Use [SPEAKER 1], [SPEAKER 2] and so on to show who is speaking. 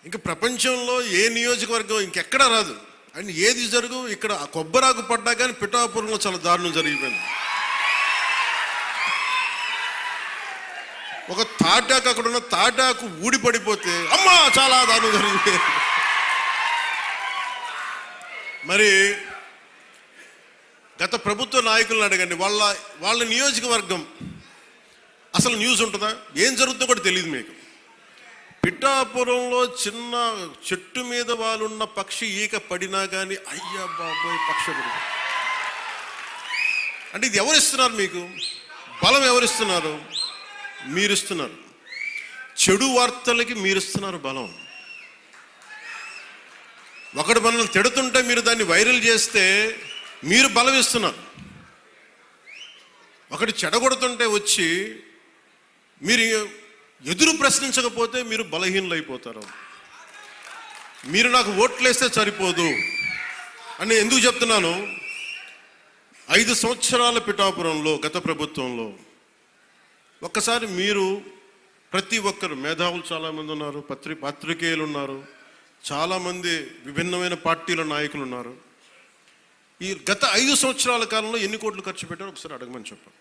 [SPEAKER 1] ఇంకా ప్రపంచంలో ఏ నియోజకవర్గం ఇంకెక్కడా రాదు అండ్ ఏది జరుగు ఇక్కడ కొబ్బరాకు పడ్డా కానీ పిఠాపురంలో చాలా దారుణం జరిగిపోయింది. ఒక తాటాకు అక్కడ ఉన్న తాటాకు ఊడిపడిపోతే అమ్మా చాలా దారుణం జరిగిపోయింది. మరి గత ప్రభుత్వ నాయకులను అడగండి, వాళ్ళ నియోజకవర్గం అసలు న్యూస్ ఉంటుందా, ఏం జరుగుతుందో కూడా తెలియదు మీకు. పిఠాపురంలో చిన్న చెట్టు మీద వాళ్ళున్న పక్షి ఈక పడినా కానీ అయ్యా బాబోయ్ పక్షి అంటే ఇది ఎవరిస్తున్నారు మీకు? బలం ఎవరిస్తున్నారు? మీరిస్తున్నారు. చెడు వార్తలకి మీరిస్తున్నారు బలం. ఒకటి మనల్ని తిడుతుంటే మీరు దాన్ని వైరల్ చేస్తే మీరు బలం ఇస్తున్నారు. ఒకటి చెడగొడుతుంటే వచ్చి మీరు ఎదురు ప్రశ్నించకపోతే మీరు బలహీనలు అయిపోతారు. మీరు నాకు ఓట్లేస్తే సరిపోదు అని ఎందుకు చెప్తున్నాను? 5 సంవత్సరాల పిఠాపురంలో గత ప్రభుత్వంలో ఒక్కసారి మీరు ప్రతి ఒక్కరు మేధావులు చాలామంది ఉన్నారు, పత్రికేయులు ఉన్నారు, చాలామంది విభిన్నమైన పార్టీల నాయకులు ఉన్నారు. ఈ గత 5 సంవత్సరాల కాలంలో ఎన్ని కోట్లు ఖర్చు పెట్టారో ఒకసారి అడగమని చెప్పాను.